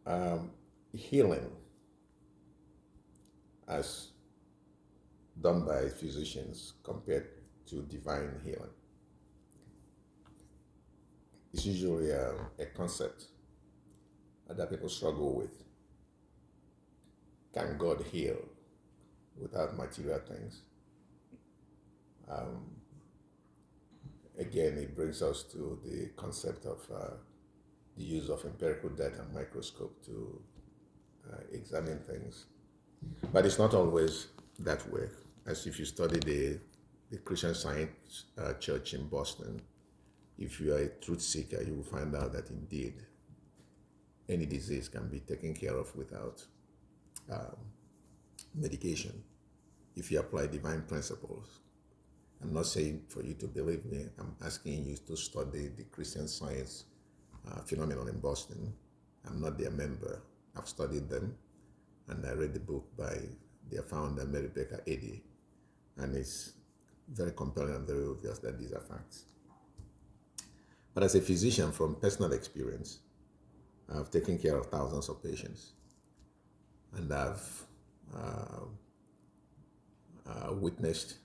Um, Healing, as done by physicians compared to divine healing, is usually a concept that people struggle with. Can God heal without material things? Again, it brings us to the concept of the use of empirical data and microscope to examine things. But it's not always that way. As if you study the Christian Science Church in Boston, if you are a truth seeker, you will find out that indeed any disease can be taken care of without medication if you apply divine principles. I'm not saying for you to believe me, I'm asking you to study the Christian Science phenomenon in Boston. I'm not their member. I've studied them, and I read the book by their founder, Mary Baker Eddy, and it's very compelling and very obvious that these are facts. But as a physician, from personal experience, I've taken care of thousands of patients, and I've witnessed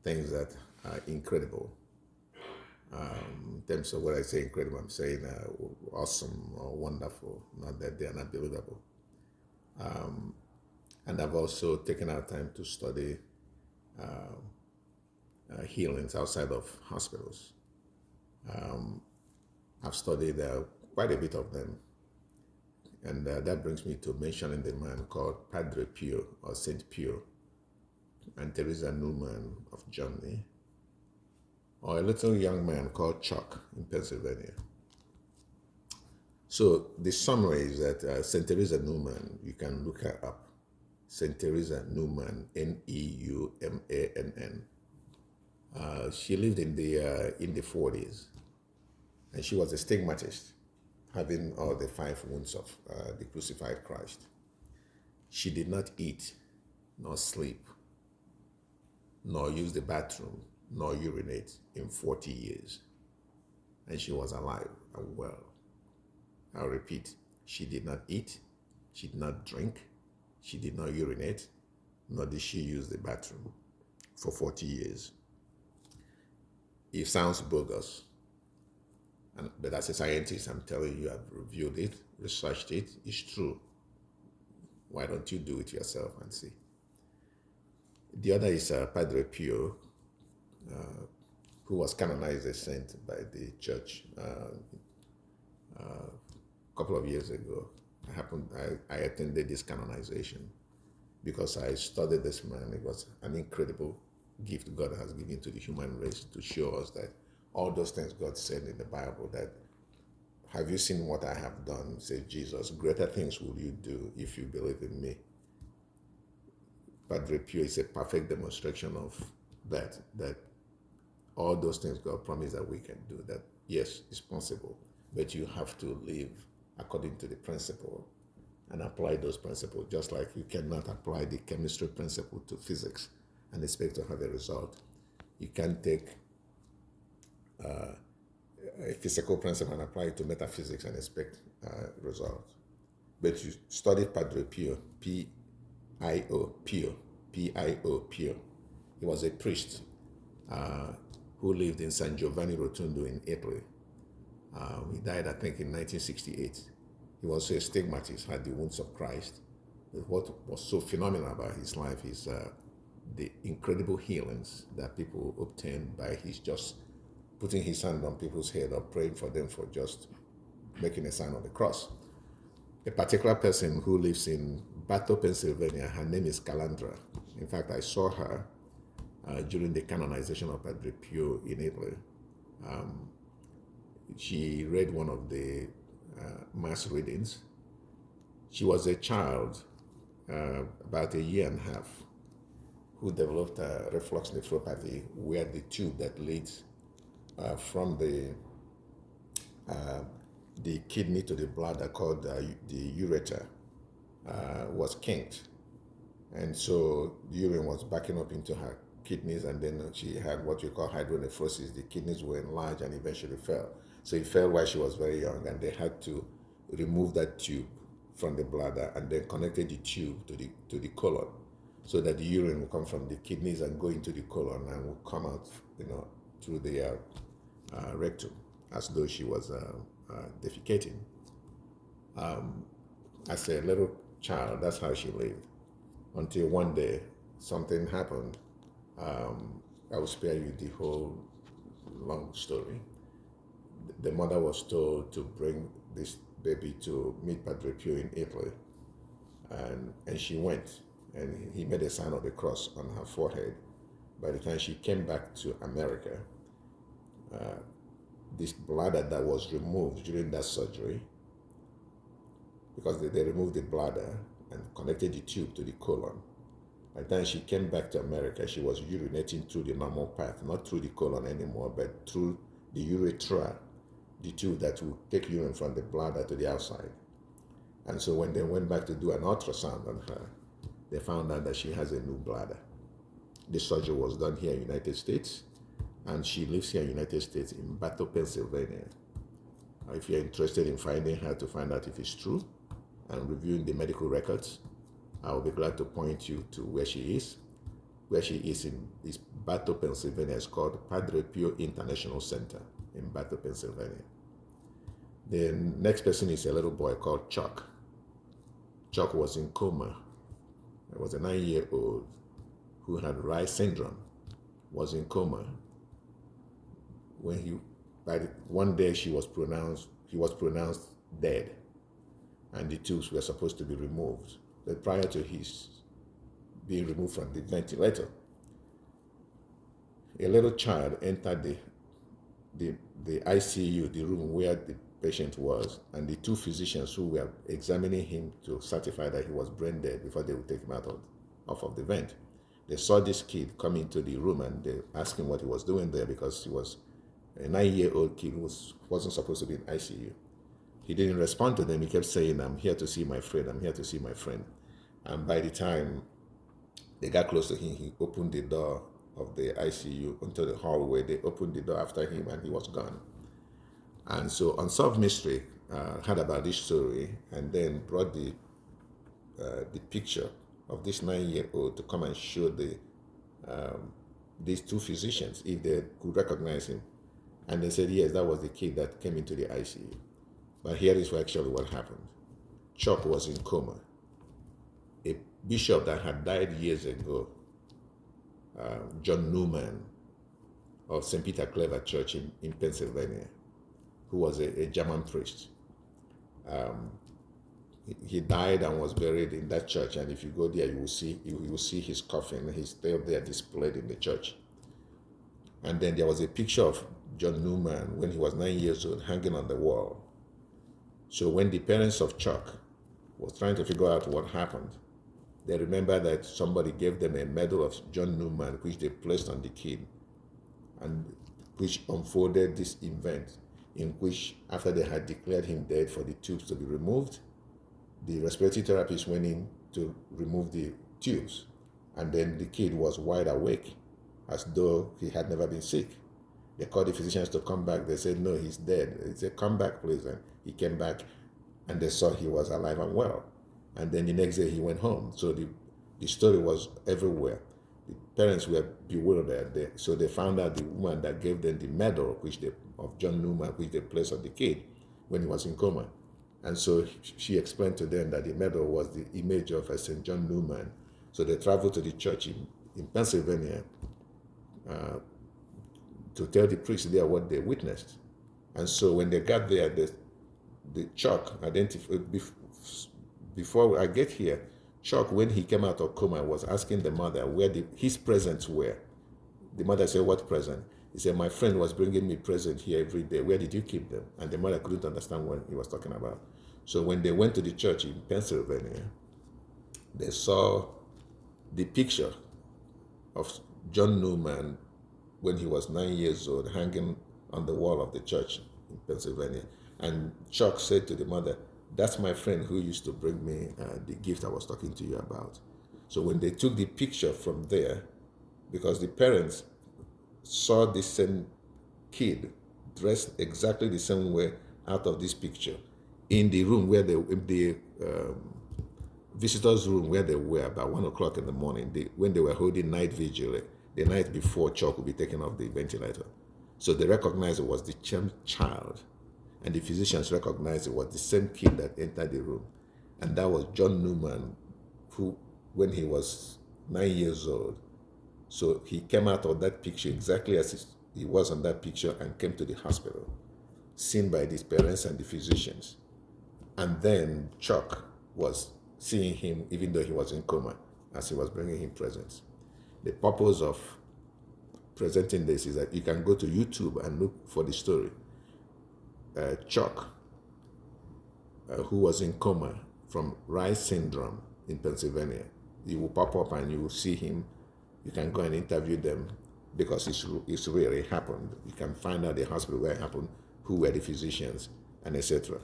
things that are incredible. In terms of what I say incredible, I'm saying awesome or wonderful, not that they are not believable. And I've also taken our time to study healings outside of hospitals. I've studied quite a bit of them. And that brings me to mentioning the man called Padre Pio or Saint Pio and Teresa Newman of Germany, or a little young man called Chuck in Pennsylvania. So the summary is that Saint Teresa Newman, you can look her up. Saint Teresa Newman, Neumann. She lived in the 40s, and she was a stigmatist, having all the five wounds of the crucified Christ. She did not eat, nor sleep, nor use the bathroom, nor urinate in 40 years. And she was alive and well. I'll repeat, she did not eat, she did not drink, she did not urinate, nor did she use the bathroom for 40 years. It sounds bogus, but as a scientist, I'm telling you, I've reviewed it, researched it, it's true. Why don't you do it yourself and see? The other is Padre Pio, who was canonized a saint by the church a couple of years ago. I attended this canonization because I studied this man. It was an incredible gift God has given to the human race to show us that all those things God said in the Bible, that have you seen what I have done, said Jesus, greater things will you do if you believe in me. Padre Pio is a perfect demonstration of that all those things God promised that we can do, that yes, it's possible, but you have to live according to the principle and apply those principles, just like you cannot apply the chemistry principle to physics and expect to have a result. You can't take a physical principle and apply it to metaphysics and expect results. But you studied Padre Pio, P-I-O, Pio, P-I-O, Pio. He was a priest who lived in San Giovanni Rotondo in Italy. He died, I think, in 1968. He was a stigmatist, had the wounds of Christ. But what was so phenomenal about his life is the incredible healings that people obtained by his just putting his hand on people's head or praying for them for just making a sign of the cross. A particular person who lives in Bato, Pennsylvania, her name is Calandra. In fact, I saw her during the canonization of Padre Pio in Italy. She read one of the mass readings. She was a child, about a year and a half, who developed reflux nephropathy, where the tube that leads from the kidney to the bladder, called the ureter, was kinked. And so the urine was backing up into her kidneys, and then she had what we call hydronephrosis. The kidneys were enlarged and eventually fell. So it fell while she was very young, and they had to remove that tube from the bladder and then connected the tube to the colon, so that the urine will come from the kidneys and go into the colon and will come out, through the rectum, as though she was defecating. As a little child, that's how she lived. Until one day, something happened. I will spare you the whole long story. The mother was told to bring this baby to meet Padre Pio in Italy. And she went, and he made a sign of the cross on her forehead. By the time she came back to America, this bladder that was removed during that surgery, because they removed the bladder and connected the tube to the colon. By the time she came back to America, she was urinating through the normal path, not through the colon anymore, but through the urethra, the tube that will take urine from the bladder to the outside. And so when they went back to do an ultrasound on her, they found out that she has a new bladder. The surgery was done here in the United States, and she lives here in the United States in Battle, Pennsylvania. If you're interested in finding her to find out if it's true and reviewing the medical records, I will be glad to point you to where she is. Where she is in this Battle, Pennsylvania. It's called Padre Pio International Center in Battle, Pennsylvania. The next person is a little boy called Chuck. Chuck was in coma. He was a 9-year-old who had Reye's syndrome, was in coma. One day he was pronounced dead, and the tubes were supposed to be removed. But prior to his being removed from the ventilator, a little child entered the ICU, the room where the patient was, and the two physicians who were examining him to certify that he was brain dead before they would take him off of the vent. They saw this kid come into the room, and they asked him what he was doing there, because he was a 9-year-old kid who wasn't supposed to be in ICU. He didn't respond to them. He kept saying, "I'm here to see my friend, I'm here to see my friend." And by the time they got close to him, he opened the door of the ICU into the hallway. They opened the door after him, and he was gone. And so Unsolved Mystery heard about this story and then brought the picture of this 9-year-old to come and show these two physicians if they could recognize him. And they said, yes, that was the kid that came into the ICU. But here is actually what happened. Chuck was in coma. A bishop that had died years ago, John Newman of St. Peter Claver Church in Pennsylvania, who was a German priest. He died and was buried in that church, and if you go there, you will see his coffin. He's still there displayed in the church. And then there was a picture of John Newman when he was 9 years old hanging on the wall. So when the parents of Chuck was trying to figure out what happened, they remember that somebody gave them a medal of John Newman, which they placed on the kid, and which unfolded this event in which, after they had declared him dead for the tubes to be removed, the respiratory therapist went in to remove the tubes, and then the kid was wide awake, as though he had never been sick. They called the physicians to come back. They said, no, he's dead. They said, come back, please. And he came back, and they saw he was alive and well. And then the next day he went home. So the story was everywhere. The parents were bewildered. So they found out the woman that gave them the medal of John Newman, which they placed on the kid when he was in coma. And so she explained to them that the medal was the image of St. John Newman. So they traveled to the church in Pennsylvania to tell the priest there what they witnessed. And so when they got there, the Chuck identified, before I get here, Chuck, when he came out of coma, was asking the mother where his presents were. The mother said, what present? He said, my friend was bringing me presents here every day. Where did you keep them? And the mother couldn't understand what he was talking about. So when they went to the church in Pennsylvania, they saw the picture of John Newman when he was 9 years old hanging on the wall of the church in Pennsylvania. And Chuck said to the mother, that's my friend who used to bring me the gift I was talking to you about. So when they took the picture from there, because the parents saw the same kid dressed exactly the same way out of this picture, in the room where in the visitors' room where they were about 1 o'clock in the morning, when they were holding night vigil, the night before Chuck would be taken off the ventilator. So they recognized it was the child, and the physicians recognized it was the same kid that entered the room. And that was John Newman, who, when he was 9 years old, so he came out of that picture exactly as he was on that picture and came to the hospital, seen by his parents and the physicians. And then Chuck was seeing him even though he was in coma as he was bringing him presents. The purpose of presenting this is that you can go to YouTube and look for the story. Chuck, who was in coma from Reye's syndrome in Pennsylvania, he will pop up and you will see him. You can go and interview them because it's really happened. You can find out the hospital where it happened, who were the physicians, and etc.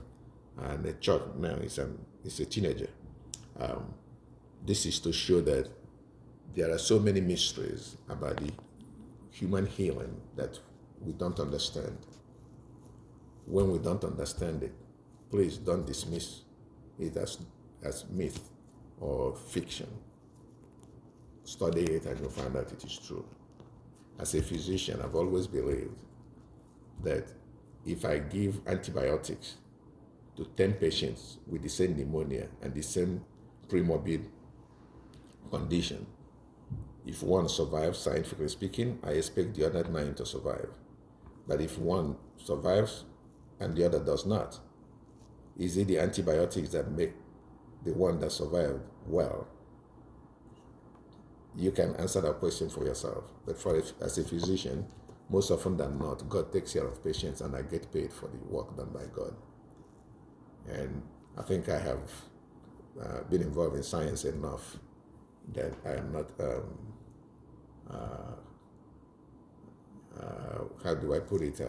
And Chuck now is a teenager. This is to show that there are so many mysteries about the human healing that we don't understand. When we don't understand it, please don't dismiss it as myth or fiction. Study it and you'll find out it is true. As a physician, I've always believed that if I give antibiotics to 10 patients with the same pneumonia and the same premorbid condition, if one survives, scientifically speaking, I expect the other 9 to survive. But if one survives and the other does not, is it the antibiotics that make the one that survived well? You can answer that question for yourself. But as a physician, most often than not, God takes care of patients and I get paid for the work done by God. And I think I have been involved in science enough that I am not, how do I put it,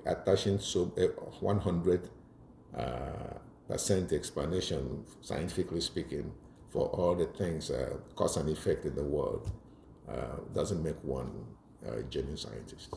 attaching 100% explanation, scientifically speaking, for all the things, cause and effect in the world, doesn't make one a genuine scientist.